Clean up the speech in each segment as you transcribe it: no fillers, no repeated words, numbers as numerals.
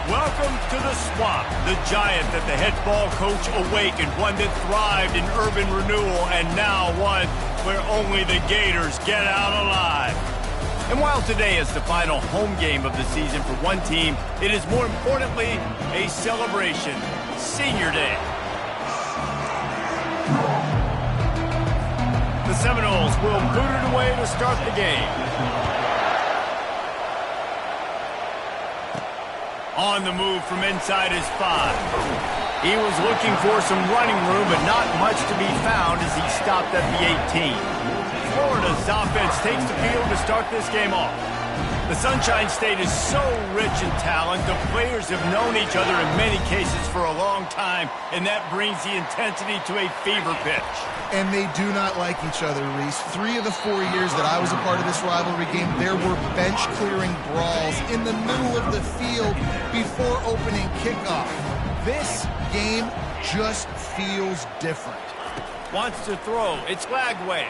Welcome to the swamp, the giant that the head ball coach awakened, one that thrived in urban renewal, and now one where only the Gators get out alive. And while today is the final home game of the season for one team, it is more importantly a celebration, Senior Day. The Seminoles will boot it away to start the game. On the move from inside his 5. He was looking for some running room, but not much to be found as he stopped at the 18. Florida's offense takes the field to start this game off. The Sunshine State is so rich in talent. The players have known each other in many cases for a long time, and that brings the intensity to a fever pitch. And they do not like each other, Reese. 3 of the 4 years that I was a part of this rivalry game, there were bench-clearing brawls in the middle of the field before opening kickoff. This game just feels different. Wants to throw. It's Lagway.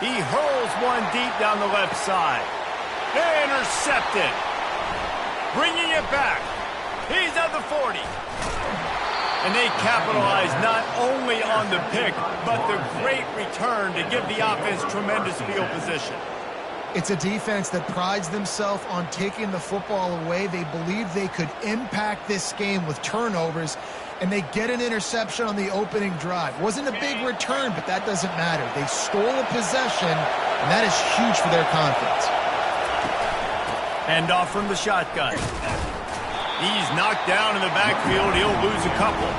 He hurls one deep down the left side. Intercepted. Bringing it back. He's at the 40. And they capitalize not only on the pick, but the great return to give the offense tremendous field position. It's a defense that prides themselves on taking the football away. They believe they could impact this game with turnovers, and they get an interception on the opening drive. Wasn't a big return, but that doesn't matter. They stole a possession, and that is huge for their confidence. Hand off from the shotgun. He's knocked down in the backfield. He'll lose a couple.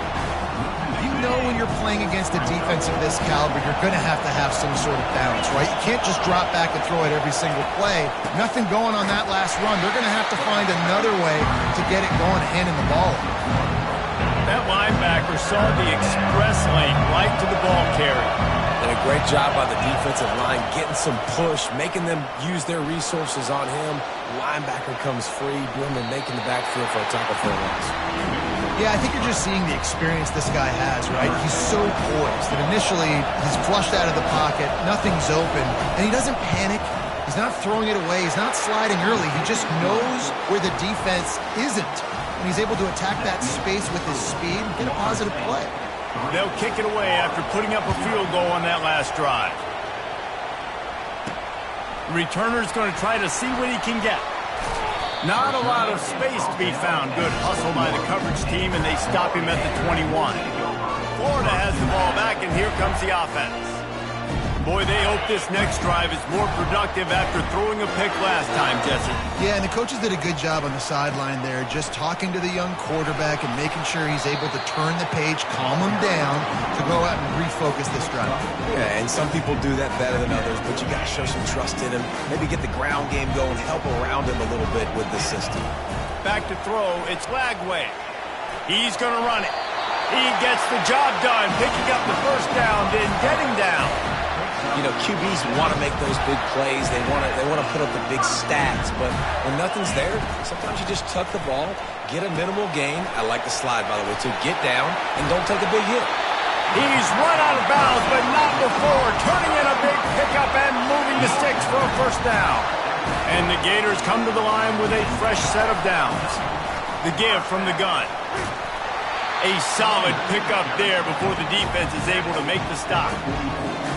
You know when you're playing against a defense of this caliber, you're going to have some sort of balance, right? You can't just drop back and throw it every single play. Nothing going on that last run. They're going to have to find another way to get it going, handing the ball. That linebacker saw the express lane right to the ball carrier. And a great job by the defensive line, getting some push, making them use their resources on him. Linebacker comes free, doing the making the backfield for a tackle for a loss. Yeah, I think you're just seeing the experience this guy has, right? He's so poised that initially he's flushed out of the pocket, nothing's open, and he doesn't panic. He's not throwing it away. He's not sliding early. He just knows where the defense isn't, and he's able to attack that space with his speed and get a positive play. They'll kick it away after putting up a field goal on that last drive. The returner's going to try to see what he can get. Not a lot of space to be found. Good hustle by the coverage team, and they stop him at the 21. Florida has the ball back, and here comes the offense. Boy, they hope this next drive is more productive after throwing a pick last time, Jesse. Yeah, and the coaches did a good job on the sideline there, just talking to the young quarterback and making sure he's able to turn the page, calm him down, to go out and refocus this drive. Yeah, and some people do that better than others, but you got to show some trust in him. Maybe get the ground game going, help around him a little bit with the system. Back to throw, it's Lagway. He's going to run it. He gets the job done, picking up the first down, then getting down. You know, QBs want to make those big plays. They want to put up the big stats. But when nothing's there, sometimes you just tuck the ball, get a minimal gain. I like the slide, by the way, to get down and don't take a big hit. He's run out of bounds, but not before. Turning in a big pickup and moving the sticks for a first down. And the Gators come to the line with a fresh set of downs. The give from the gun. A solid pickup there before the defense is able to make the stop.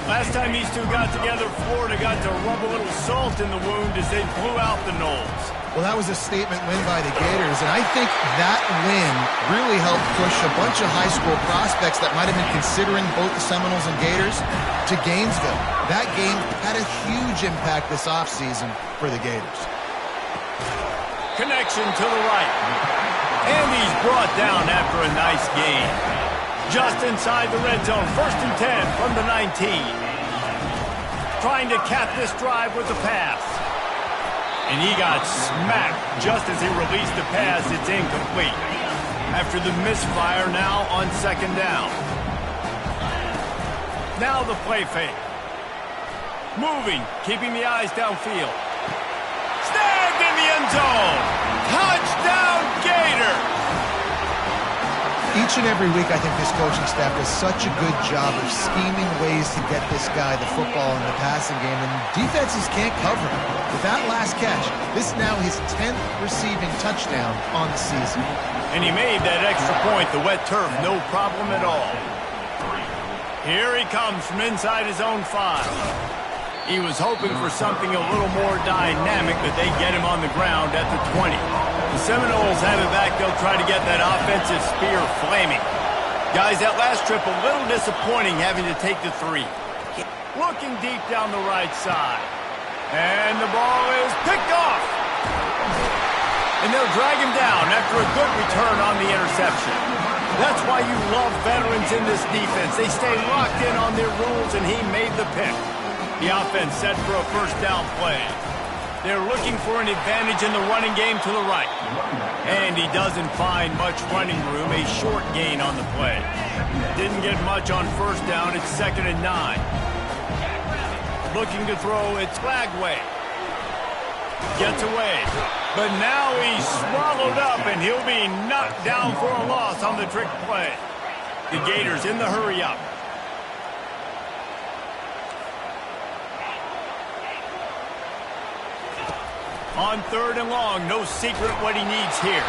Last time these two got together, Florida got to rub a little salt in the wound as they blew out the Noles. Well, that was a statement win by the Gators, and I think that win really helped push a bunch of high school prospects that might have been considering both the Seminoles and Gators to Gainesville. That game had a huge impact this offseason for the Gators. Connection to the right. And he's brought down after a nice gain. Just inside the red zone, 1st and 10 from the 19. Trying to cap this drive with the pass. And he got smacked just as he released the pass. It's incomplete. After the misfire, now on 2nd down. Now the play fake. Moving, keeping the eyes downfield. Snagged in the end zone. Touchdown, Gators! Each and every week, I think this coaching staff does such a good job of scheming ways to get this guy the football in the passing game, and defenses can't cover him. With that last catch, this is now his 10th receiving touchdown on the season. And he made that extra point, the wet turf, no problem at all. Here he comes from inside his own 5. He was hoping for something a little more dynamic, but they get him on the ground at the 20. The Seminoles have it back. They'll try to get that offensive spear flaming. Guys, that last trip a little disappointing having to take the 3. Looking deep down the right side. And the ball is picked off. And they'll drag him down after a good return on the interception. That's why you love veterans in this defense. They stay locked in on their rules, and he made the pick. The offense set for a first down play. They're looking for an advantage in the running game to the right. And he doesn't find much running room, a short gain on the play. Didn't get much on first down, it's 2nd and 9. Looking to throw, it's Flagway. Gets away. But now he's swallowed up, and he'll be knocked down for a loss on the trick play. The Gators in the hurry up. On 3rd and long, no secret what he needs here.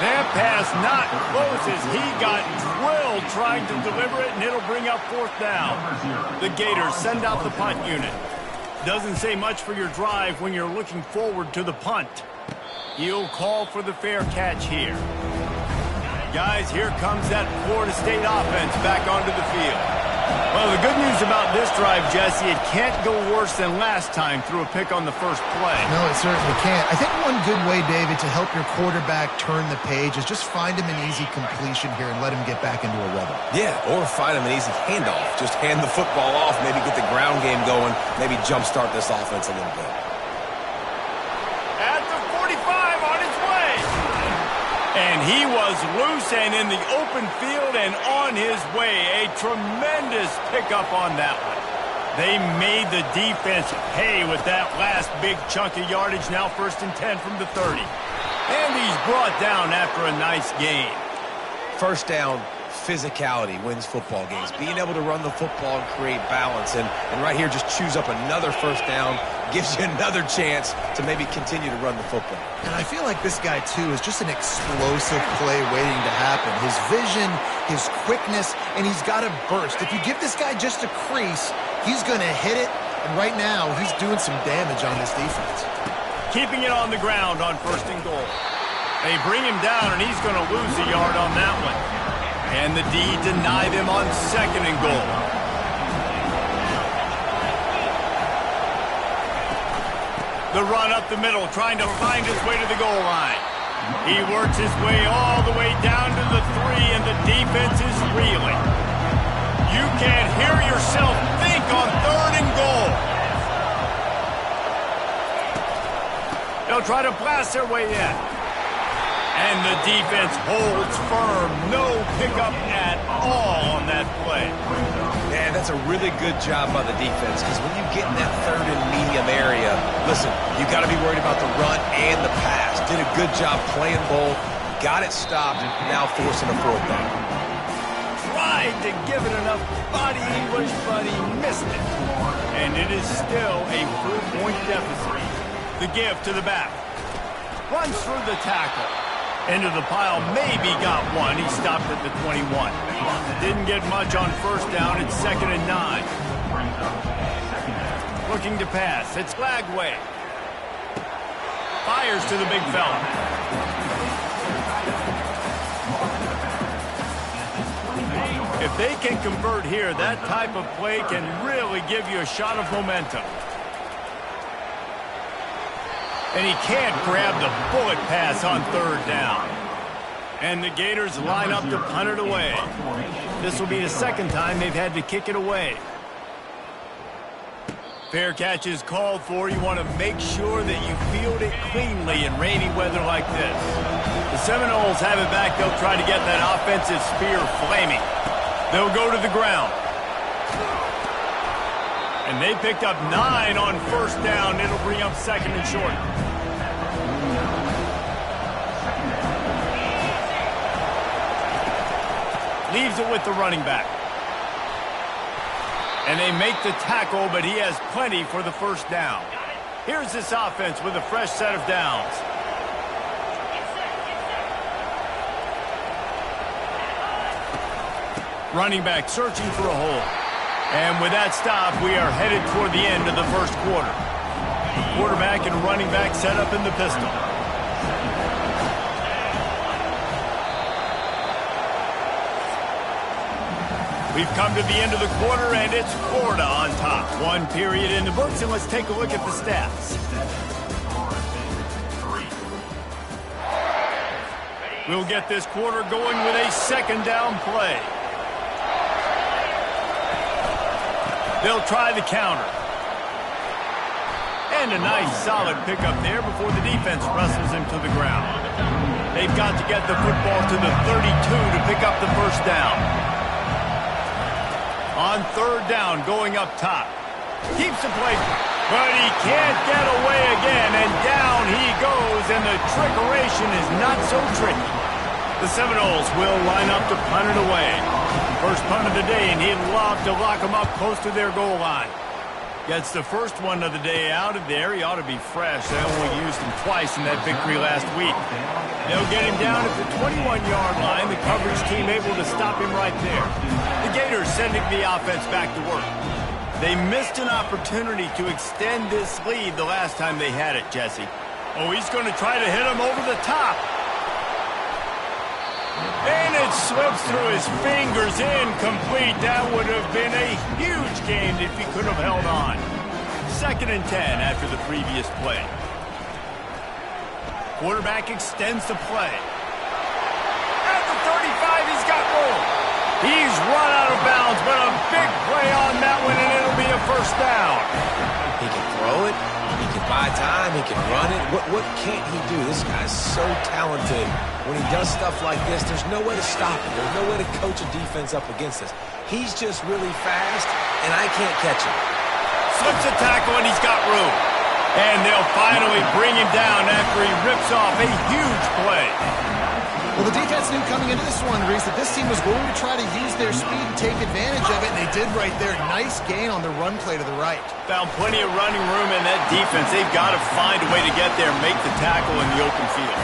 That pass not close as he got drilled trying to deliver it, and it'll bring up 4th down. The Gators send out the punt unit. Doesn't say much for your drive when you're looking forward to the punt. He'll call for the fair catch here. Guys, here comes that Florida State offense back onto the field. Well, the good news about this drive, Jesse, it can't go worse than last time through a pick on the first play. No, it certainly can't. I think one good way, David, to help your quarterback turn the page is just find him an easy completion here and let him get back into a rhythm. Yeah, or find him an easy handoff. Just hand the football off, maybe get the ground game going, maybe jumpstart this offense a little bit. At the 45 on its way. And he was loose and in the open field and on his way. A tremendous pickup on that one. They made the defense pay with that last big chunk of yardage. Now 1st and 10 from the 30. And he's brought down after a nice gain. First down, physicality wins football games. Being able to run the football and create balance. And right here, just choose up another first down. Gives you another chance to maybe continue to run the football. And I feel like this guy, too, is just an explosive play waiting to happen. His vision, his quickness, and he's got a burst. If you give this guy just a crease, he's going to hit it. And right now, he's doing some damage on this defense. Keeping it on the ground on 1st and goal. They bring him down, and he's going to lose a yard on that one. And the D denied him on 2nd and goal. The run up the middle, trying to find his way to the goal line. He works his way all the way down to the 3, and the defense is reeling. You can't hear yourself think on 3rd and goal. They'll try to blast their way in. And the defense holds firm. No pickup at all on that play. Man, that's a really good job by the defense, because when you get in that 3rd and medium area, listen, you got to be worried about the run and the pass. Did a good job playing both, got it stopped, now forcing a 4th down. Tried to give it enough body English, but he missed it. And it is still a 4-point deficit. The give to the back. Runs through the tackle. Into the pile, maybe got one. He stopped at the 21. Didn't get much on first down. It's 2nd and 9. Looking to pass. It's Flagway. Fires to the big fella. If they can convert here, that type of play can really give you a shot of momentum. And he can't grab the bullet pass on 3rd down. And the Gators line up to punt it away. This will be the 2nd time they've had to kick it away. Fair catch is called for. You want to make sure that you field it cleanly in rainy weather like this. The Seminoles have it back. They'll try to get that offensive spear flaming. They'll go to the ground. And they picked up 9 on first down. It'll bring up 2nd and short. leaves it with the running back. And they make the tackle, but he has plenty for the first down. Here's this offense with a fresh set of downs. Running back searching for a hole. And with that stop, we are headed toward the end of the first quarter. The quarterback and running back set up in the pistol. We've come to the end of the quarter, and it's Florida on top. One period in the books, and let's take a look at the stats. We'll get this quarter going with a second down play. They'll try the counter. And a nice solid pickup there before the defense wrestles him to the ground. They've got to get the football to the 32 to pick up the first down. On third down, going up top. Keeps the play, but he can't get away again, and down he goes, and the trickeration is not so tricky. The Seminoles will line up to punt it away. First punt of the day, and he'd love to lock them up close to their goal line. Gets the first one of the day out of there. He ought to be fresh. They only used him twice in that victory last week. They'll get him down at the 21-yard line. The coverage team able to stop him right there. The Gators sending the offense back to work. They missed an opportunity to extend this lead the last time they had it, Jesse. Oh, he's going to try to hit him over the top. And it slips through his fingers, incomplete. That would have been a huge gain if he could have held on. 2nd and 10 after the previous play. Quarterback extends the play. At the 35, he's got room. He's run out of bounds, but a big play on that one, and it'll be a first down. He can throw it. He can buy time. He can run it. What can't he do? This guy's so talented. When he does stuff like this, there's no way to stop him. There's no way to coach a defense up against us. He's just really fast, and I can't catch him. Slips a tackle, and he's got room. And they'll finally bring him down after he rips off a huge play. Well, the defense knew coming into this one, Reese, that this team was going to try to use their speed and take advantage of it, and they did right there. Nice gain on the run play to the right. Found plenty of running room in that defense. They've got to find a way to get there and make the tackle in the open field.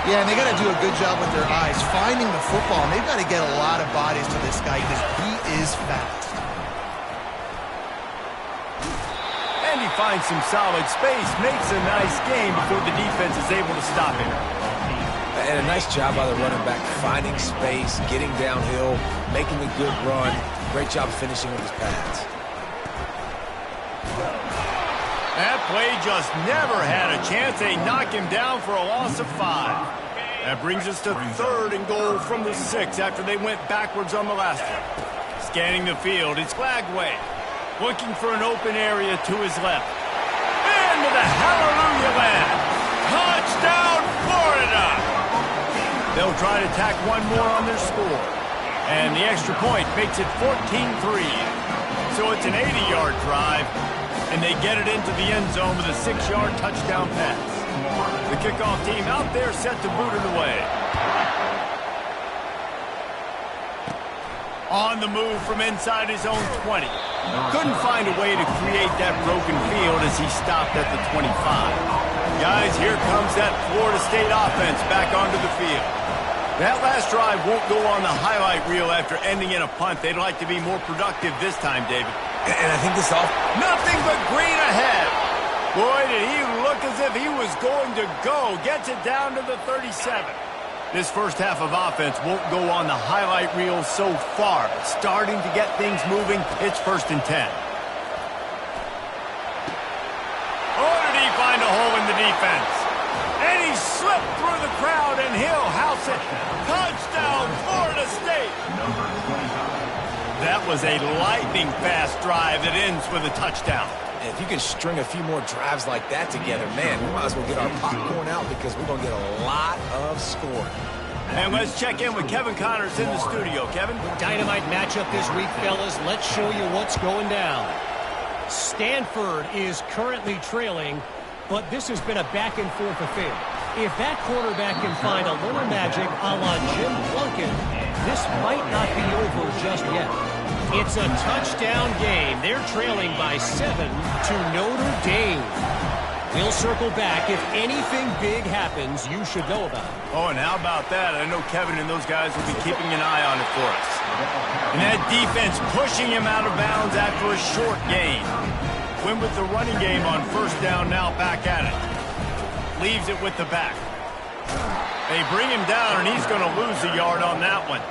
Yeah, and they got to do a good job with their eyes, finding the football, and they've got to get a lot of bodies to this guy because he is fast. And he finds some solid space, makes a nice gain before the defense is able to stop him. And a nice job by the running back, finding space, getting downhill, making a good run. Great job finishing with his pads. That play just never had a chance. They knock him down for a loss of 5. That brings us to 3rd and goal from the 6 after they went backwards on the last one. Scanning the field, it's Glagway. Looking for an open area to his left. Into the hallelujah land. Touchdown, Florida! They'll try to tack one more on their score. And the extra point makes it 14-3. So it's an 80-yard drive, and they get it into the end zone with a 6-yard touchdown pass. The kickoff team out there set to boot it away. On the move from inside his own 20. Couldn't find a way to create that broken field as he stopped at the 25. Guys, here comes that Florida State offense back onto the field. That last drive won't go on the highlight reel after ending in a punt. They'd like to be more productive this time, David. And I think this all... Nothing but green ahead. Boy, did he look as if he was going to go. Gets it down to the 37. This first half of offense won't go on the highlight reel so far, but starting to get things moving, it's 1st and 10. Oh, did he find a hole in the defense? And he slipped through the crowd, and he'll house it. Touchdown, Florida State. That was a lightning-fast drive that ends with a touchdown. If you can string a few more drives like that together, man, we might as well get our popcorn out because we're going to get a lot of scoring. And let's check in with Kevin Connors in the studio. Kevin? Dynamite matchup this week, fellas. Let's show you what's going down. Stanford is currently trailing, but this has been a back-and-forth affair. If that quarterback can find a little magic a la Jim Plunkett, this might not be over just yet. It's a touchdown game. They're trailing by 7 to Notre Dame. We'll circle back. If anything big happens, you should know about it. Oh, and how about that? I know Kevin and those guys will be keeping an eye on it for us. And that defense pushing him out of bounds after a short gain. Win with the running game on first down, now back at it. Leaves it with the back. They bring him down, and he's going to lose a yard on that one.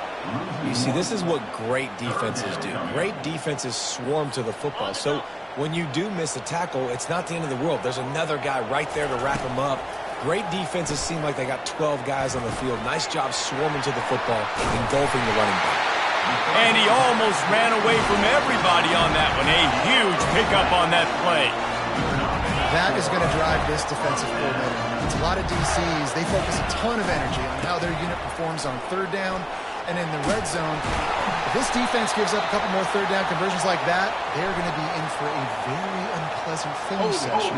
You see, this is what great defenses do. Great defenses swarm to the football. So when you do miss a tackle, it's not the end of the world. There's another guy right there to wrap him up. Great defenses seem like they got 12 guys on the field. Nice job swarming to the football, engulfing the running back. And he almost ran away from everybody on that one. A huge pickup on that play. That is going to drive this defensive coordinator. It's a lot of DCs. They focus a ton of energy on how their unit performs on third down and in the red zone. If this defense gives up a couple more third down conversions like that, they're going to be in for a very unpleasant film session.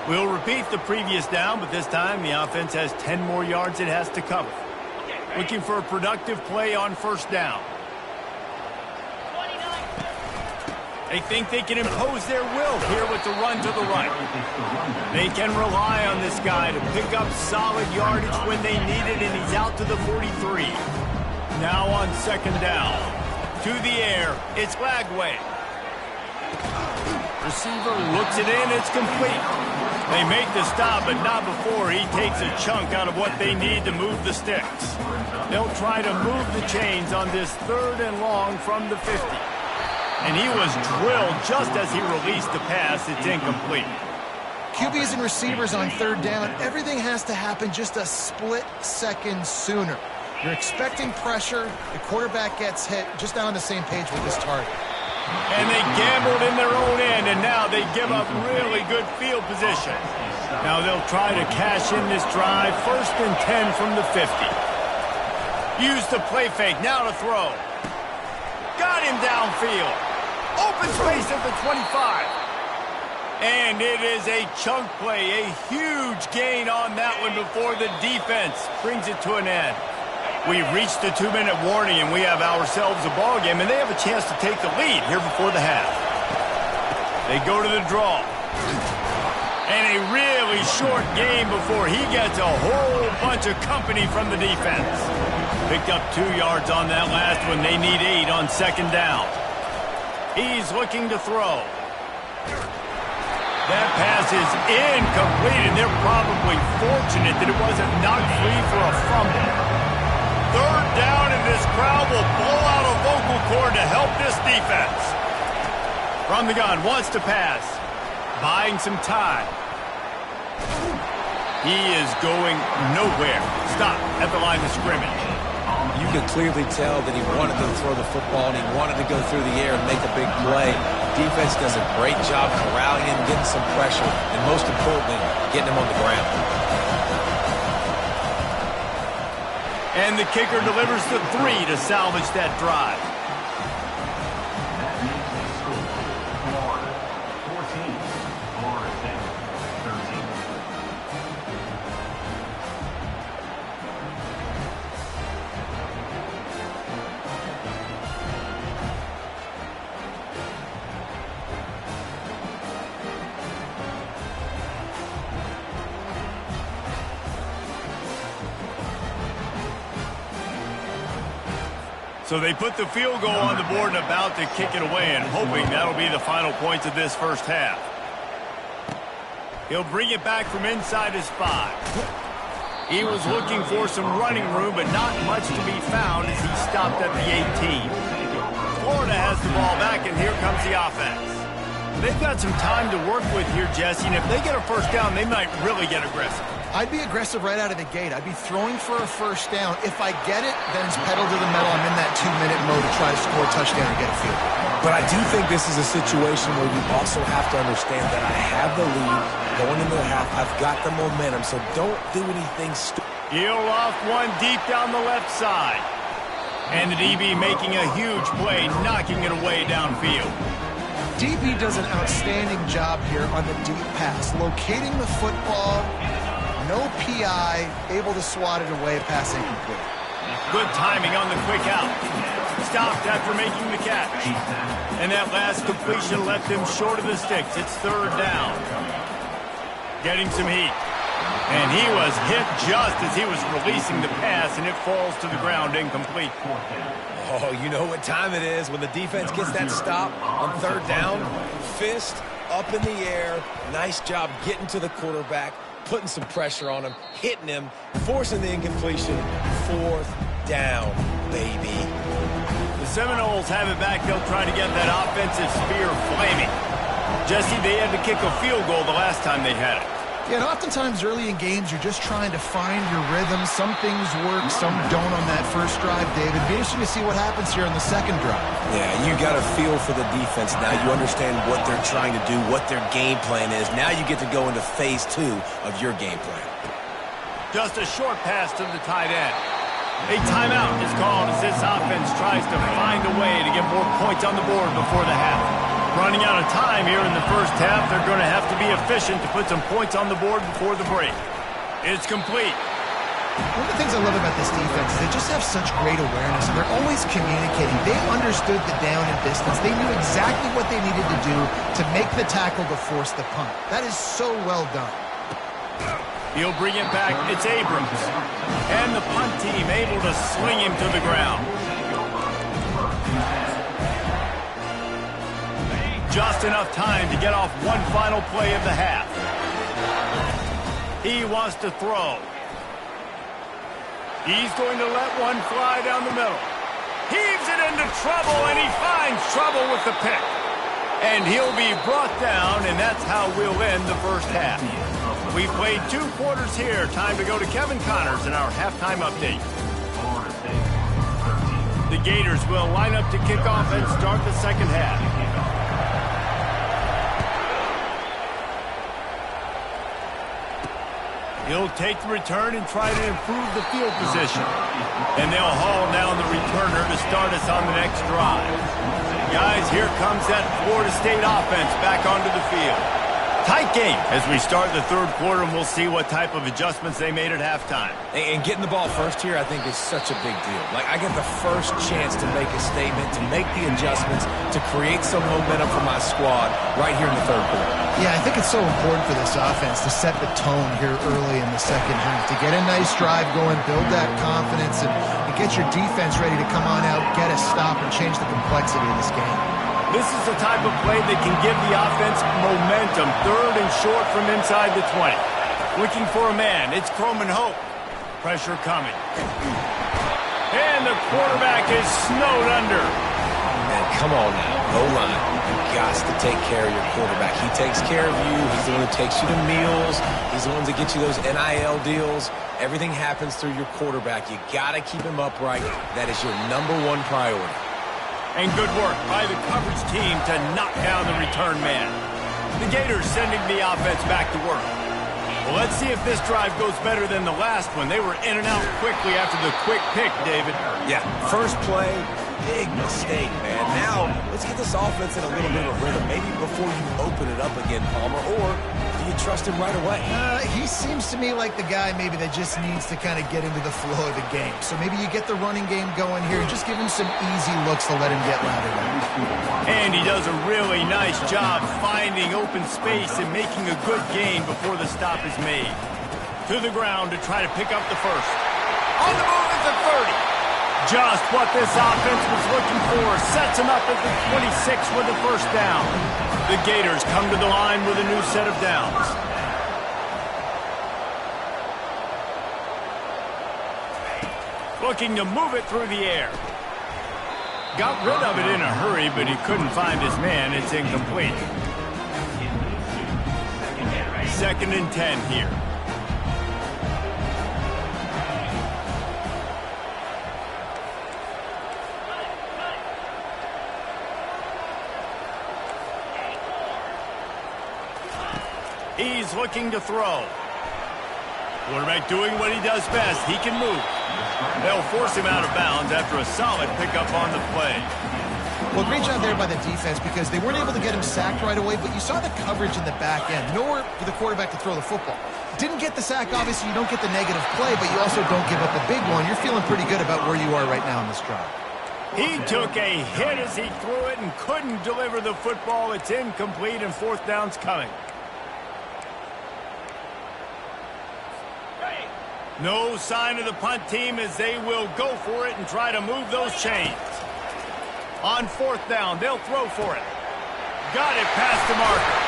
We'll repeat the previous down, but this time the offense has 10 more yards it has to cover. Looking for a productive play on first down. They think they can impose their will here with the run to the right. They can rely on this guy to pick up solid yardage when they need it, and he's out to the 43. Now on second down. To the air, it's Lagway. Receiver looks it in, it's complete. They make the stop, but not before he takes a chunk out of what they need to move the sticks. They'll try to move the chains on this third and long from the 50. And he was drilled just as he released the pass. It's incomplete. QBs and receivers on third down, everything has to happen just a split second sooner. You're expecting pressure, the quarterback gets hit, just not on the same page with this target. And they gambled in their own end, and now they give up really good field position. Now they'll try to cash in this drive. First and 10 from the 50. Use the play fake, now to throw. Got him downfield. Open space at the 25. And it is a chunk play, a huge gain on that one before the defense brings it to an end. We've reached the 2-minute warning, and we have ourselves a ball game, and they have a chance to take the lead here before the half. They go to the draw. And a really short game before he gets a whole bunch of company from the defense. Picked up 2 yards on that last one. They need 8 on second down. He's looking to throw. That pass is incomplete, and they're probably fortunate that it wasn't knocked free for a fumble. Third down, and this crowd will blow out a vocal cord to help this defense. From the gun, wants to pass. Buying some time. He is going nowhere. Stop at the line of scrimmage. You could clearly tell that he wanted to throw the football and he wanted to go through the air and make a big play. Defense does a great job corralling him, getting some pressure, and most importantly, getting him on the ground. And the kicker delivers the 3 to salvage that drive. So they put the field goal on the board and about to kick it away, and hoping that'll be the final points of this first half. He'll bring it back from inside his 5. He was looking for some running room, but not much to be found as he stopped at the 18. Florida has the ball back, and here comes the offense. They've got some time to work with here, Jesse, and if they get a first down, they might really get aggressive. I'd be aggressive right out of the gate. I'd be throwing for a first down. If I get it, then it's pedal to the metal. I'm in that 2-minute mode to try to score a touchdown and get a field goal. But I do think this is a situation where you also have to understand that I have the lead going into the half. I've got the momentum, so don't do anything stupid. He'll off one deep down the left side. And the DB making a huge play, knocking it away downfield. DB does an outstanding job here on the deep pass, locating the football, No PI, able to swat it away, pass incomplete. Good timing on the quick out. Stopped after making the catch. And that last completion left him short of the sticks. It's third down. Getting some heat. And he was hit just as he was releasing the pass, and it falls to the ground incomplete. Oh, you know what time it is when the defense gets that stop on third down. Fist up in the air. Nice job getting to the quarterback, putting some pressure on him, hitting him, forcing the incompletion. Fourth down, baby. The Seminoles have it back. They'll try to get that offensive spear flaming. Jesse, they had to kick a field goal the last time they had it. Yeah, and oftentimes early in games, you're just trying to find your rhythm. Some things work, some don't on that first drive, David. Be interesting to see what happens here on the second drive. Yeah, you got a feel for the defense now. You understand what they're trying to do, what their game plan is. Now you get to go into phase 2 of your game plan. Just a short pass to the tight end. A timeout is called as this offense tries to find a way to get more points on the board before the half. Running out of time here in the first half, they're going to have to be efficient to put some points on the board before the break. It's complete. One of the things I love about this defense is they just have such great awareness, and they're always communicating. They understood the down and distance. They knew exactly what they needed to do to make the tackle to force the punt. That is so well done. He'll bring it back. It's Abrams. And the punt team able to sling him to the ground. Just enough time to get off one final play of the half. He wants to throw. He's going to let one fly down the middle. Heaves it into trouble, and he finds trouble with the pick. And he'll be brought down, and that's how we'll end the first half. We played 2 quarters here. Time to go to Kevin Connors in our halftime update. The Gators will line up to kick off and start the second half. He'll take the return and try to improve the field position. And they'll haul down the returner to start us on the next drive. Guys, here comes that Florida State offense back onto the field. Tight game as we start the third quarter, and we'll see what type of adjustments they made at halftime. And getting the ball first here, I think, is such a big deal. Like, I get the first chance to make a statement, to make the adjustments, to create some momentum for my squad right here in the third quarter. Yeah, I think it's so important for this offense to set the tone here early in the second half, to get a nice drive going, build that confidence, and get your defense ready to come on out, get a stop, and change the complexity of this game. This is the type of play that can give the offense momentum. Third and short from inside the 20. Looking for a man. It's Croman Hope. Pressure coming. And the quarterback is snowed under. Man, come on now. Goal line. You got to take care of your quarterback. He takes care of you. He's the one who takes you to meals. He's the one that gets you those NIL deals. Everything happens through your quarterback. You got to keep him upright. That is your #1 priority. And good work by the coverage team to knock down the return man. The Gators sending the offense back to work. Well, let's see if this drive goes better than the last one. They were in and out quickly after the quick pick, David. Yeah, first play, big mistake, man. Now, let's get this offense in a little bit of a rhythm. Maybe before you open it up again, Palmer, or do you trust him right away? He seems to me like the guy maybe that just needs to kind of get into the flow of the game. So maybe you get the running game going here and just give him some easy looks to let him get lathered up. And he does a really nice job finding open space and making a good gain before the stop is made. To the ground to try to pick up the first. On the move at the 30. Just what this offense was looking for. Sets him up at the 26 with the first down. The Gators come to the line with a new set of downs. Looking to move it through the air. Got rid of it in a hurry, but he couldn't find his man. It's incomplete. 2nd and 10 here. He's looking to throw. Quarterback doing what he does best. He can move. They'll force him out of bounds after a solid pickup on the play. Well, great job there by the defense because they weren't able to get him sacked right away, but you saw the coverage in the back end. Nowhere for the quarterback to throw the football. Didn't get the sack, obviously you don't get the negative play, but you also don't give up a big one. You're feeling pretty good about where you are right now in this drive. He took a hit as he threw it and couldn't deliver the football. It's incomplete and fourth down's coming. No sign of the punt team as they will go for it and try to move those chains. On fourth down, they'll throw for it. Got it past the marker.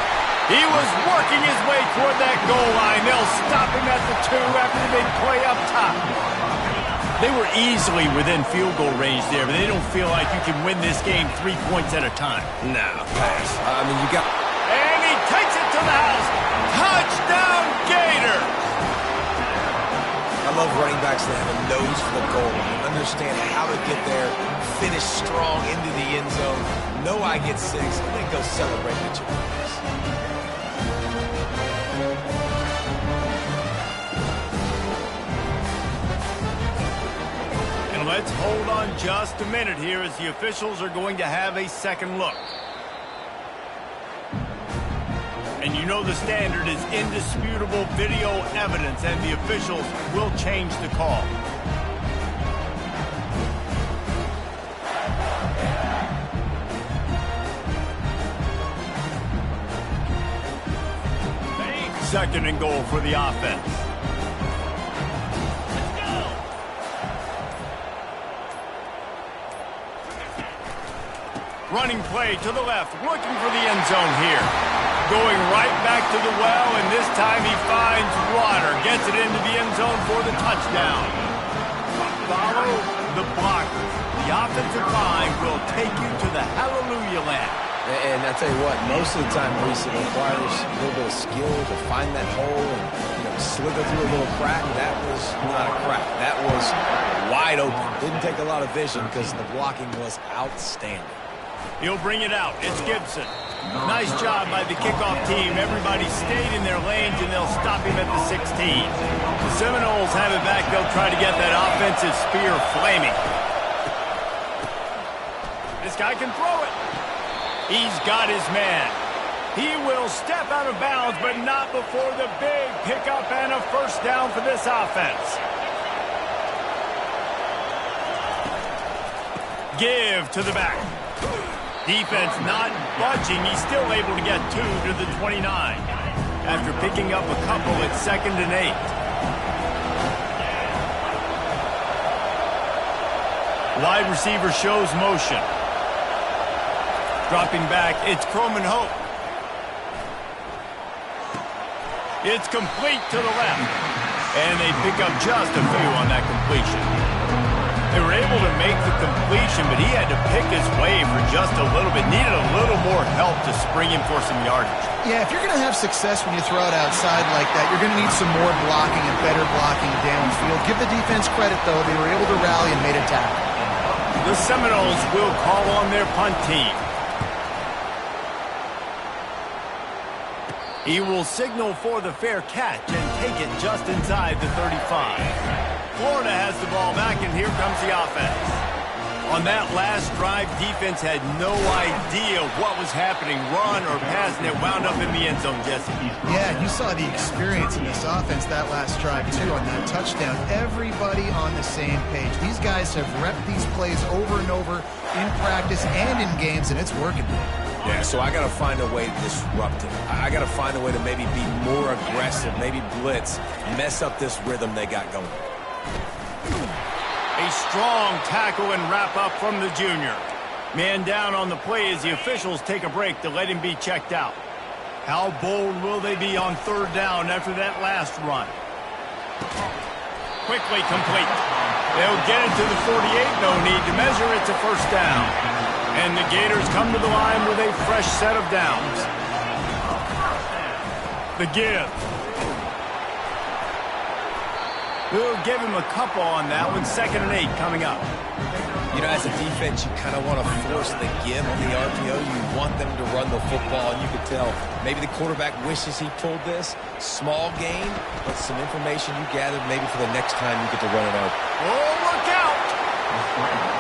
He was working his way toward that goal line. They'll stop him at the 2 after the big play up top. They were easily within field goal range there, but they don't feel like you can win this game 3 points at a time. No, pass. I mean, you got... And he takes it to the house. Touchdown, Gator! I love running backs that have a nose for the goal line, understand how to get there, finish strong into the end zone, know I get 6, and then go celebrate the Chiefs. And let's hold on just a minute here as the officials are going to have a second look. And you know the standard is indisputable video evidence, and the officials will change the call. Second and goal for the offense. Let's go. Running play to the left, looking for the end zone here. Going right back to the well, and this time he finds water. Gets it into the end zone for the touchdown. Follow the blockers. The offensive line will take you to the hallelujah land. And I tell you what, most of the time, Reese, it requires a little bit of skill to find that hole and slither through a little crack. That was not a crack. That was wide open. Didn't take a lot of vision because the blocking was outstanding. He'll bring it out. It's Gibson. Nice job by the kickoff team. Everybody stayed in their lanes, and they'll stop him at the 16. The Seminoles have it back. They'll try to get that offensive spear flaming. This guy can throw it. He's got his man. He will step out of bounds, but not before the big pickup and a first down for this offense. Give to the back. Defense not budging. He's still able to get 2 to the 29. After picking up a couple, it's 2nd and 8. Wide receiver shows motion. Dropping back, it's Croman Hope. It's complete to the left. And they pick up just a few on that completion. They were able to make the completion, but he had to pick his way for just a little bit. Needed a little more help to spring him for some yardage. Yeah, if you're going to have success when you throw it outside like that, you're going to need some more blocking and better blocking downfield. Give the defense credit, though. They were able to rally and made a tackle. The Seminoles will call on their punt team. He will signal for the fair catch and take it just inside the 35. Florida has the ball back, and here comes the offense. On that last drive, defense had no idea what was happening, run or pass, and it wound up in the end zone, Jesse. Yeah, you saw the experience in this offense that last drive, too, on that touchdown. Everybody on the same page. These guys have repped these plays over and over in practice and in games, and it's working. Yeah, so I got to find a way to disrupt it. I got to find a way to maybe be more aggressive, maybe blitz, mess up this rhythm they got going. A strong tackle and wrap up from the junior. Man down on the play as the officials take a break to let him be checked out. How bold will they be on 3rd down after that last run? Quickly complete. They'll get it to the 48. No need to measure. It's a first down. And the Gators come to the line with a fresh set of downs. The give. We'll give him a couple on that one. 2nd and 8 coming up. You know, as a defense, you kind of want to force the give on the RPO. You want them to run the football, and you could tell maybe the quarterback wishes he pulled this. Small gain, but some information you gathered maybe for the next time you get to run it out. Oh, look out!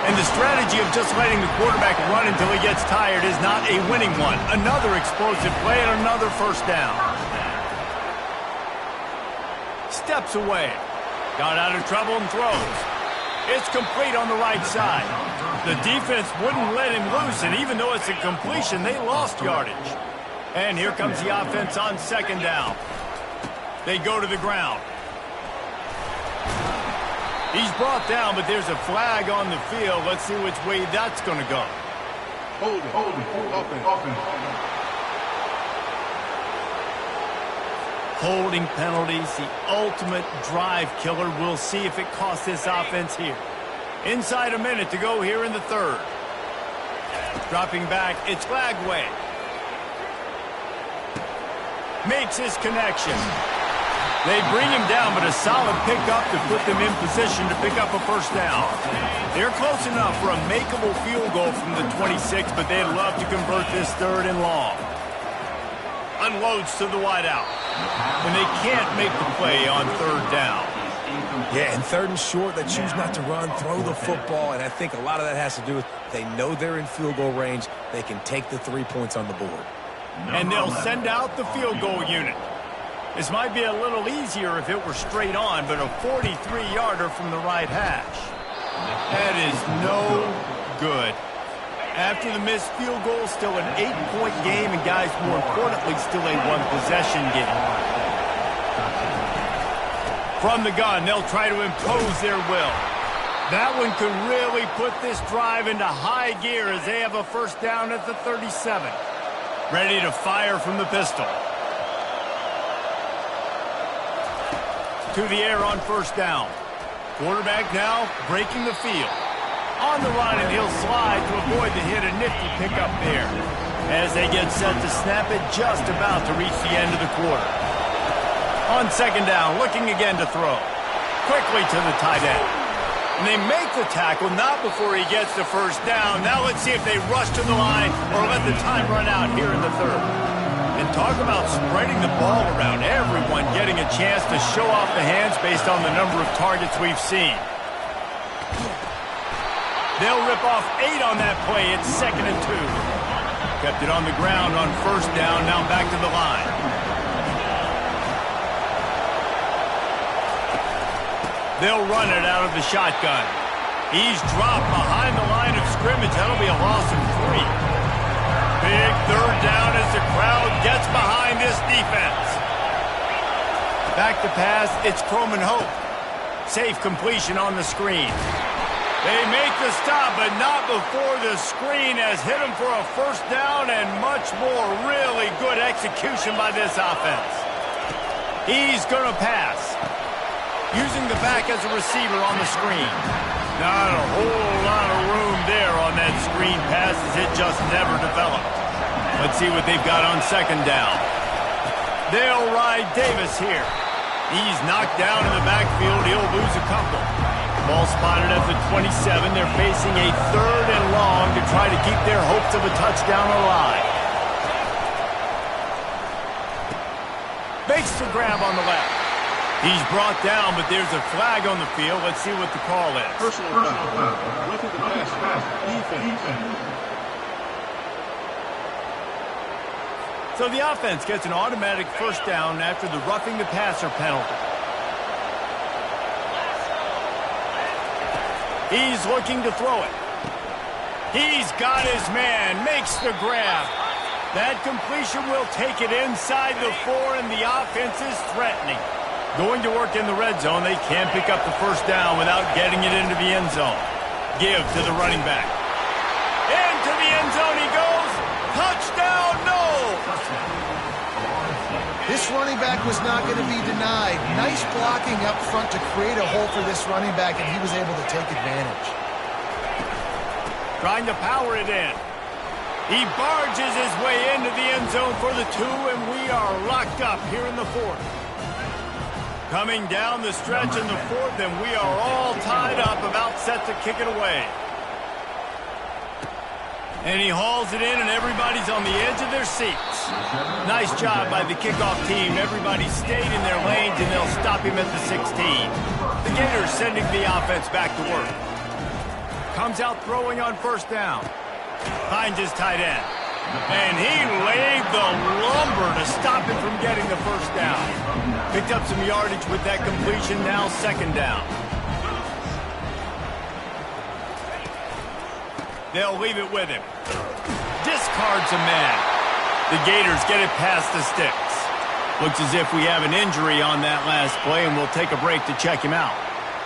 And the strategy of just letting the quarterback run until he gets tired is not a winning one. Another explosive play and another first down. steps away. Got out of trouble and throws. It's complete on the right side. The defense wouldn't let him loose, and even though it's a completion, they lost yardage. And here comes the offense on second down. They go to the ground. He's brought down, but there's a flag on the field. Let's see which way that's going to go. Hold it, offense. Holding penalties, the ultimate drive killer. We'll see if it costs this offense here. Inside a minute to go here in the third. Dropping back, it's Flagway. Makes his connection. They bring him down, but a solid pickup to put them in position to pick up a first down. They're close enough for a makeable field goal from the 26, but they'd love to convert this third and long. Unloads to the wideout. And they can't make the play on third down. Yeah, and third and short, they choose not to run, throw the football, and I think a lot of that has to do with they know they're in field goal range. They can take the 3 points on the board. And they'll send out the field goal unit. This might be a little easier if it were straight on, but a 43-yarder from the right hash. That is no good. After the missed field goal, still an 8-point game, and guys, more importantly, still a one-possession game. From the gun, they'll try to impose their will. That one could really put this drive into high gear as they have a first down at the 37. Ready to fire from the pistol. To the air on first down. Quarterback now breaking the field. On the run, and he'll slide to avoid the hit. A nifty pickup there. As they get set to snap it, just about to reach the end of the quarter. On second down, looking again to throw. Quickly to the tight end. And they make the tackle, not before he gets the first down. Now let's see if they rush to the line or let the time run out here in the third. And talk about spreading the ball around. Everyone getting a chance to show off the hands based on the number of targets we've seen. They'll rip off 8 on that play. It's 2nd and 2. Kept it on the ground on first down. Now back to the line. They'll run it out of the shotgun. He's dropped behind the line of scrimmage. That'll be a loss of 3. Big third down as the crowd gets behind this defense. Back to pass. It's Croman Hope. Safe completion on the screen. They make the stop, but not before the screen has hit him for a first down and much more. Really good execution by this offense. He's going to pass. Using the back as a receiver on the screen. Not a whole lot of room there on that screen pass as it just never developed. Let's see what they've got on second down. They'll ride Davis here. He's knocked down in the backfield. He'll lose a couple. Ball spotted at the 27. They're facing a third and long to try to keep their hopes of a touchdown alive. Makes the grab on the left. He's brought down, but there's a flag on the field. Let's see what the call is. Personal foul. Roughing the passer. Defense. So the offense gets an automatic first down after the roughing the passer penalty. He's looking to throw it. He's got his man, makes the grab. That completion will take it inside the 4, and the offense is threatening. Going to work in the red zone, they can't pick up the first down without getting it into the end zone. Give to the running back. Into the end zone he goes. Touchdown, no! This running back was not going to be denied. Nice blocking up front to create a hole for this running back, and he was able to take advantage. Trying to power it in. He barges his way into the end zone for the 2, and we are locked up here in the 4th. Coming down the stretch in the 4th, and we are all tied up, about set to kick it away. And he hauls it in, and everybody's on the edge of their seats. Nice job by the kickoff team. Everybody stayed in their lanes, and they'll stop him at the 16. The Gators sending the offense back to work. Comes out throwing on first down. Finds his tight end. And he laid the lumber to stop him from getting the first down. Picked up some yardage with that completion, now second down. They'll leave it with him. Discards a man. The Gators get it past the sticks. Looks as if we have an injury on that last play, and we'll take a break to check him out.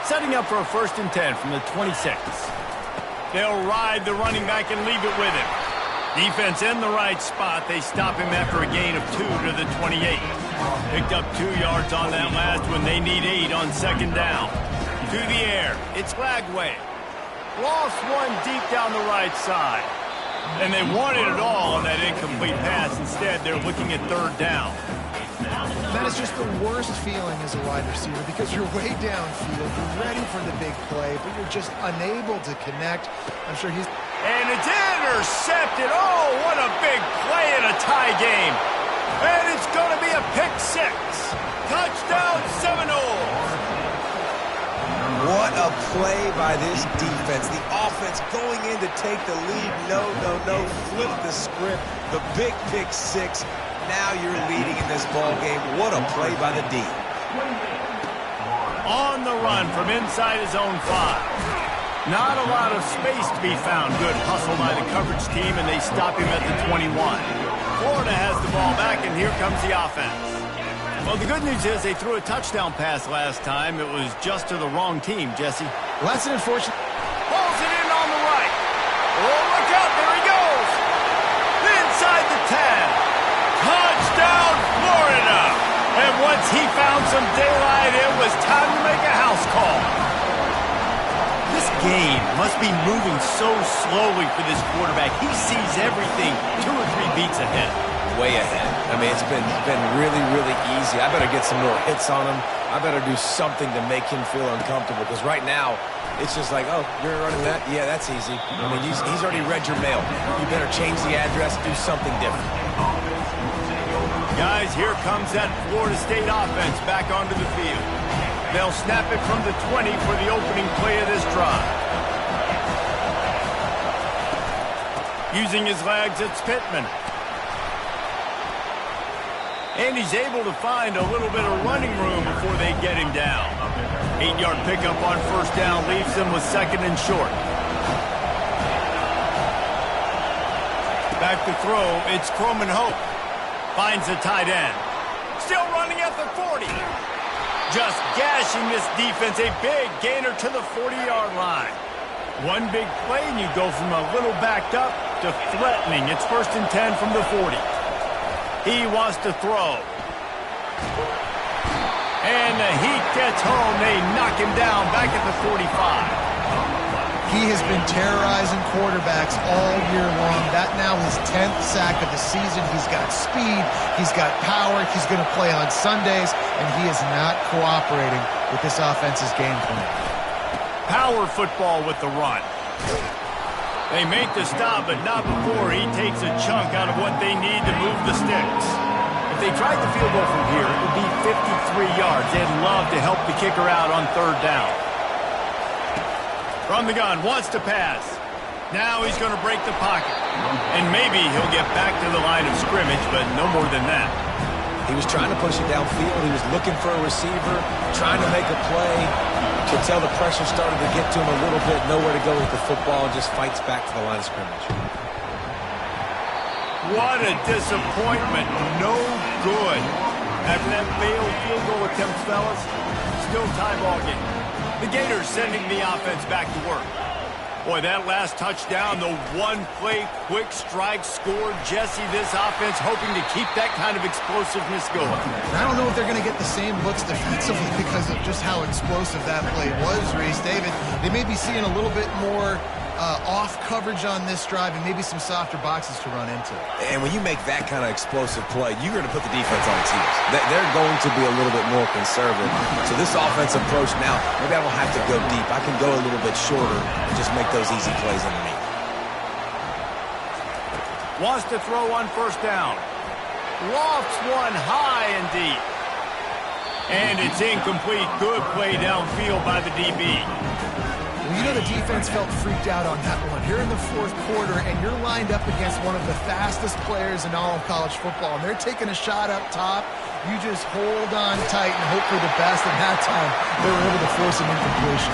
Setting up for a 1st and 10 from the 26. They'll ride the running back and leave it with him. Defense in the right spot. They stop him after a gain of 2 to the 28. Picked up 2 yards on that last one. They need 8 on second down. To the air. It's Lagway. Lost one deep down the right side. And they wanted it all on that incomplete pass. Instead, they're looking at 3rd down. That is just the worst feeling as a wide receiver because you're way downfield, you're ready for the big play, but you're just unable to connect. I'm sure he's... And it's intercepted. Oh, what a big play in a tie game. And it's going to be a pick 6. Touchdown Seminoles. What a play by this defense. The offense going in to take the lead. No. Flip the script. The big pick 6. Now you're leading in this ball game. What a play by the D. On the run from inside his own 5. Not a lot of space to be found. Good hustle by the coverage team, and they stop him at the 21. Florida has the ball back, and here comes the offense. Well, the good news is they threw a touchdown pass last time. It was just to the wrong team, Jesse. Well, that's an unfortunate... Pulls it in on the right. Oh, look out. There he goes. Inside the 10. Touchdown, Florida! And once he found some daylight, it was time to make a house call. This game must be moving so slowly for this quarterback. He sees everything 2 or 3 beats ahead. Way ahead. I mean, it's been really easy. I better get some more hits on him. I better do something to make him feel uncomfortable because right now, it's just like, oh, you're running that? Yeah, that's easy. I mean, he's already read your mail. You better change the address, do something different. Guys, here comes that Florida State offense back onto the field. They'll snap it from the 20 for the opening play of this drive. Using his legs, it's Pittman. And he's able to find a little bit of running room before they get him down. 8-yard pickup on 1st down leaves them with 2nd and short. Back to throw, it's Croman Hope. Finds the tight end. Still running at the 40. Just gashing this defense. A big gainer to the 40-yard line. One big play, and you go from a little backed up to threatening. It's 1st and 10 from the 40. He wants to throw. And the heat gets home. They knock him down back at the 45. He has been terrorizing quarterbacks all year long. That now his 10th sack of the season. He's got speed. He's got power. He's going to play on Sundays, and he is not cooperating with this offense's game plan. Power football with the run. They make the stop, but not before he takes a chunk out of what they need to move the sticks. If they tried the field goal from here, it would be 53 yards. They'd love to help the kicker out on 3rd down. From the gun, wants to pass. Now he's going to break the pocket. And maybe he'll get back to the line of scrimmage, but no more than that. He was trying to push it downfield. He was looking for a receiver, trying to make a play. Could tell the pressure started to get to him a little bit. Nowhere to go with the football, and just fights back to the line of scrimmage. What a disappointment. No good. After that failed field goal attempt, fellas, still tie ball game. The Gators sending the offense back to work. Boy, that last touchdown, the one-play quick strike score. Jesse, this offense hoping to keep that kind of explosiveness going. I don't know if they're going to get the same looks defensively because of just how explosive that play was, Reese. David, they may be seeing a little bit more off coverage on this drive and maybe some softer boxes to run into. And when you make that kind of explosive play, you're going to put the defense on its heels. They're going to be a little bit more conservative. So this offense approach now, maybe I don't have to go deep. I can go a little bit shorter and just make those easy plays underneath. Wants to throw on 1st down. Lofts one high and deep. And it's incomplete. Good play downfield by the DB. Well, you know the defense felt freaked out on that one. Here in the fourth quarter, and you're lined up against one of the fastest players in all of college football, and they're taking a shot up top. You just hold on tight and hope for the best, and that time they were able to force an incompletion.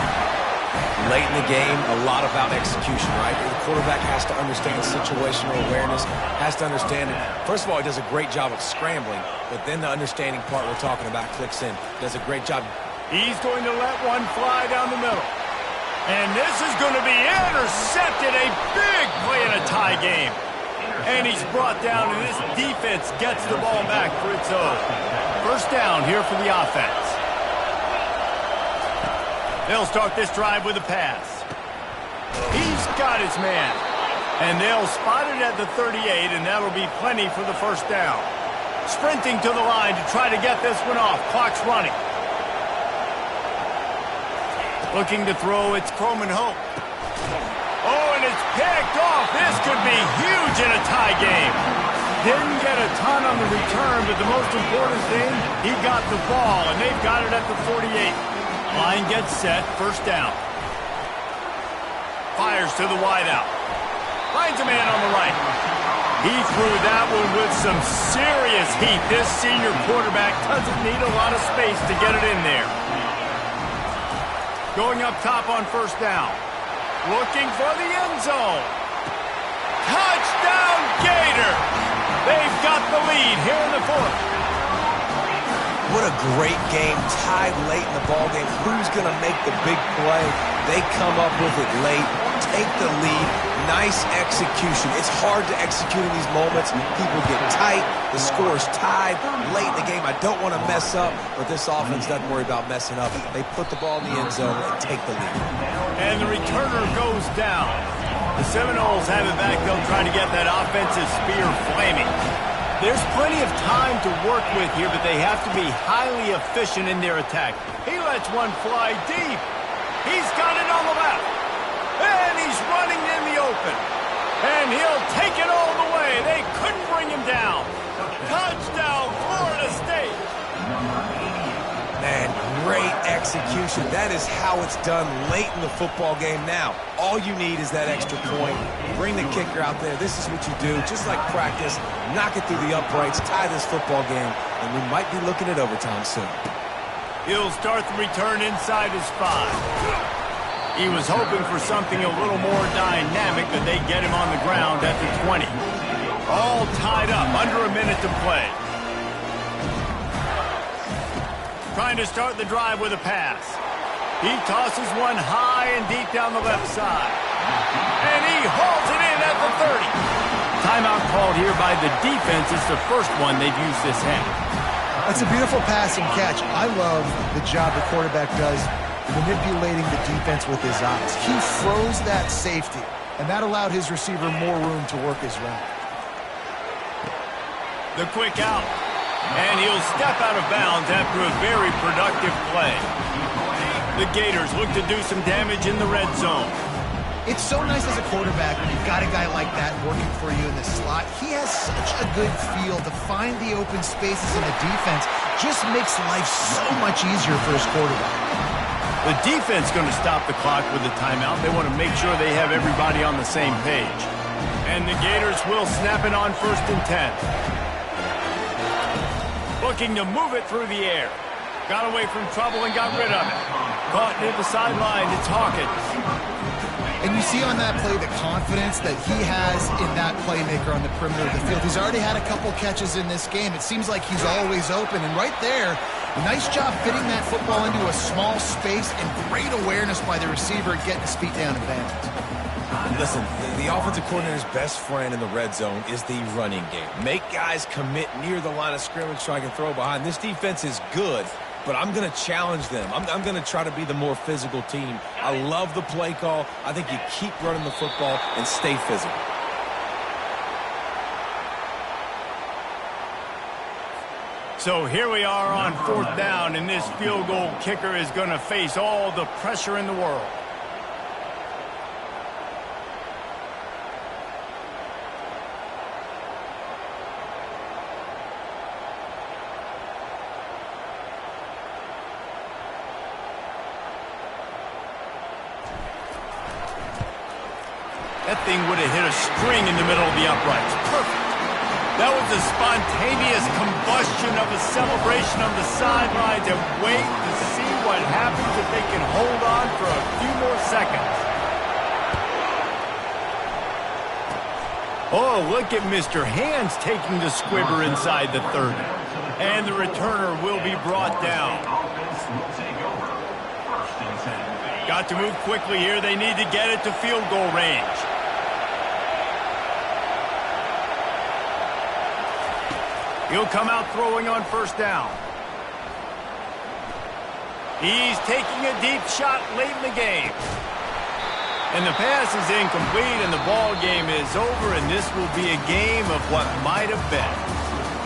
Late in the game, a lot about execution, right? The quarterback has to understand situational awareness, has to understand it. First of all, he does a great job of scrambling, but then the understanding part we're talking about clicks in. Does a great job. He's going to let one fly down the middle. And this is going to be intercepted. A big play in a tie game. And he's brought down, and this defense gets the ball back for its own. First down here for the offense. They'll start this drive with a pass. He's got his man. And they'll spot it at the 38, and that'll be plenty for the first down. Sprinting to the line to try to get this one off. Clock's running. Looking to throw, it's Croman Hope. Oh, and it's picked off. This could be huge in a tie game. Didn't get a ton on the return, but the most important thing, he got the ball, and they've got it at the 48. Line gets set, first down. Fires to the wideout. Finds a man on the right. He threw that one with some serious heat. This senior quarterback doesn't need a lot of space to get it in there. Going up top on first down. Looking for the end zone. Touchdown, Gator! They've got the lead here in the fourth. What a great game, tied late in the ballgame. Who's going to make the big play? They come up with it late, take the lead. Nice execution. It's hard to execute in these moments. People get tight. The score's tied late in the game. I don't want to mess up, but this offense doesn't worry about messing up. They put the ball in the end zone and take the lead. And the returner goes down. The Seminoles have it back. They'll try to get that offensive spear flaming. There's plenty of time to work with here, but they have to be highly efficient in their attack. He lets one fly deep. He's got it on the left. And he's running in the open. And he'll take it all the way. They couldn't bring him down. Touchdown, Florida State. Man, great execution. That is how it's done late in the football game now. All you need is that extra point. Bring the kicker out there. This is what you do. Just like practice, knock it through the uprights, tie this football game, and we might be looking at overtime soon. He'll start the return inside his 5. He was hoping for something a little more dynamic, but they get him on the ground at the 20. All tied up, under a minute to play. Trying to start the drive with a pass. He tosses one high and deep down the left side. And he hauls it in at the 30. Timeout called here by the defense. It's the first one they've used this half. That's a beautiful pass and catch. I love the job the quarterback does manipulating the defense with his eyes. He froze that safety, and that allowed his receiver more room to work his route. The quick out. And he'll step out of bounds after a very productive play. The Gators look to do some damage in the red zone. It's so nice as a quarterback when you've got a guy like that working for you in the slot. He has such a good feel to find the open spaces in the defense. Just makes life so much easier for his quarterback. The defense going to stop the clock with the timeout. They want to make sure they have everybody on the same page. And the Gators will snap it on 1st and 10. Looking to move it through the air. Got away from trouble and got rid of it. Caught near the sideline. It's Hawkins. And you see on that play the confidence that he has in that playmaker on the perimeter of the field. He's already had a couple catches in this game. It seems like he's always open. And right there, nice job fitting that football into a small space and great awareness by the receiver getting his feet down in bounds. Listen, the offensive coordinator's best friend in the red zone is the running game. Make guys commit near the line of scrimmage so I can throw behind. This defense is good, but I'm going to challenge them. I'm going to try to be the more physical team. I love the play call. I think you keep running the football and stay physical. So here we are on 4th down, and this field goal kicker is going to face all the pressure in the world. That thing would have hit a string in the middle of the uprights. Perfect. That was a spontaneous combustion of a celebration on the sidelines, and wait to see what happens if they can hold on for a few more seconds. Oh, look at Mr. Hands taking the squibber inside the 30. And the returner will be brought down. Got to move quickly here. They need to get it to field goal range. He'll come out throwing on first down. He's taking a deep shot late in the game. And the pass is incomplete, and the ball game is over, and this will be a game of what might have been.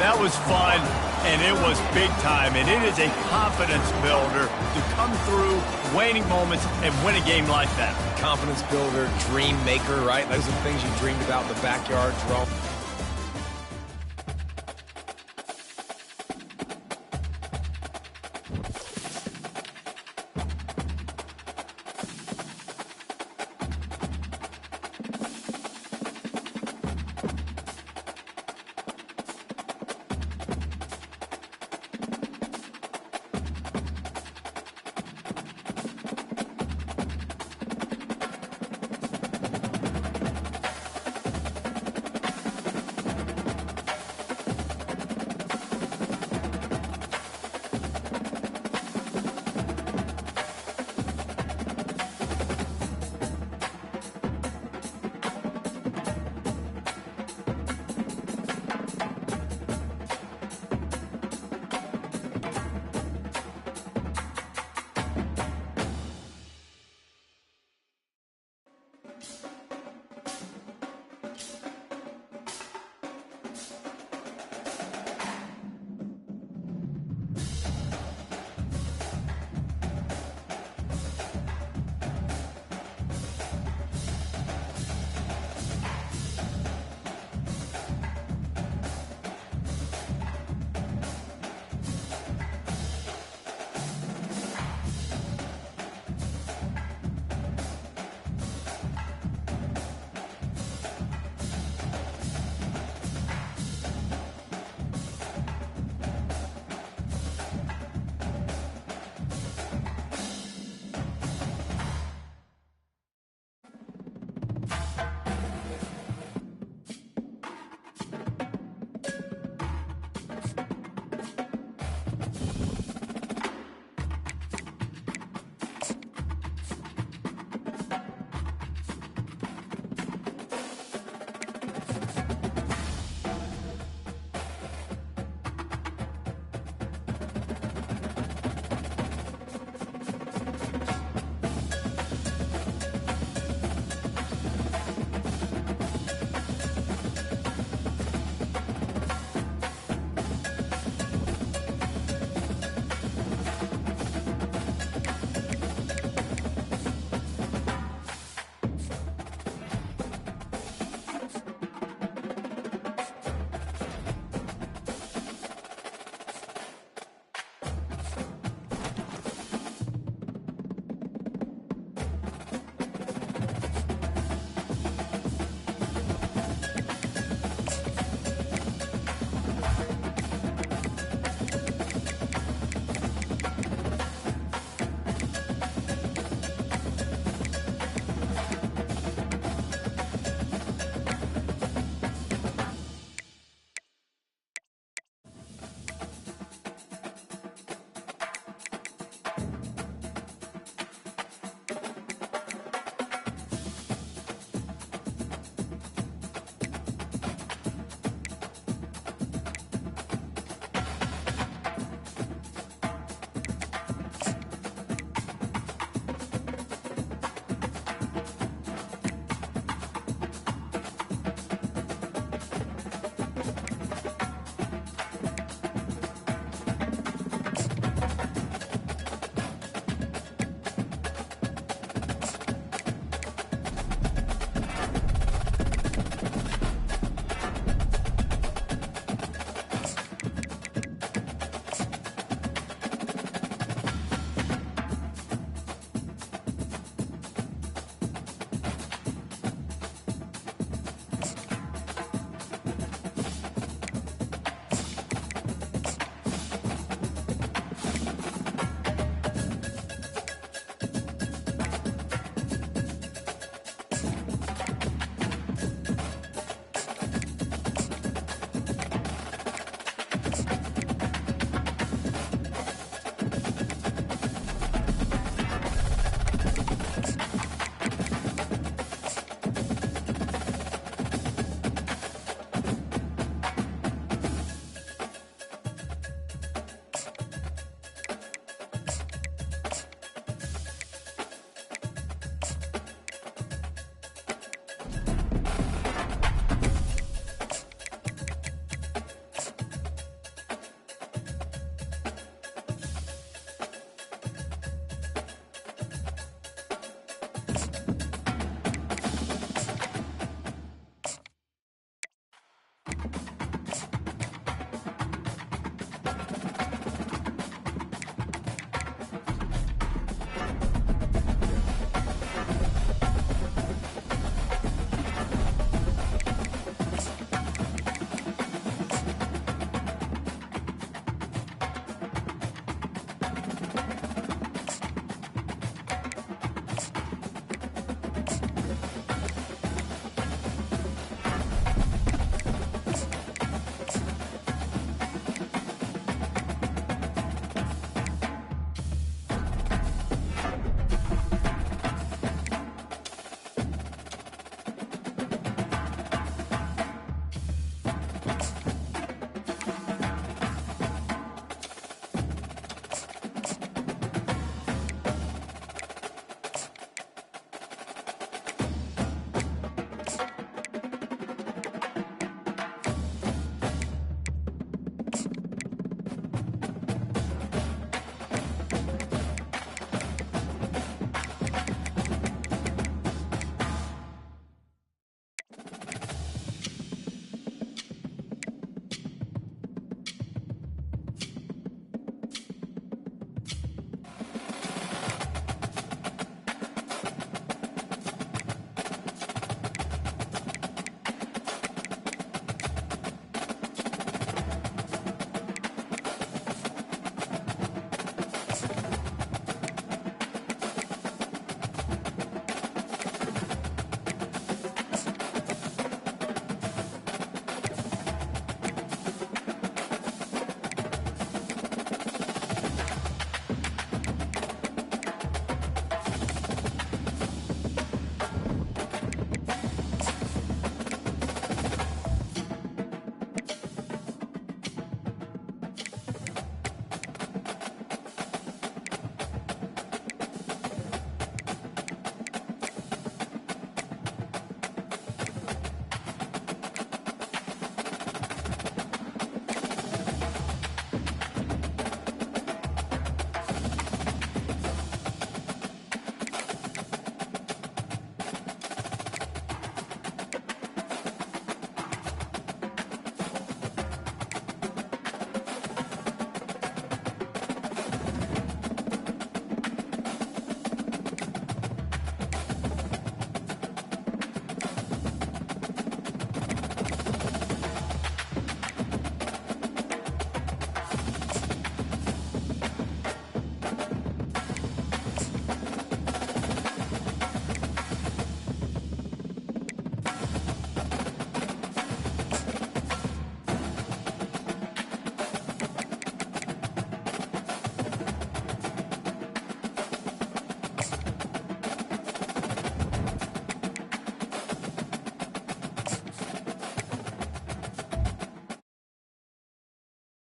That was fun, and it was big time, and it is a confidence builder to come through waning moments and win a game like that. Confidence builder, dream maker, right? Those are the things you dreamed about in the backyard.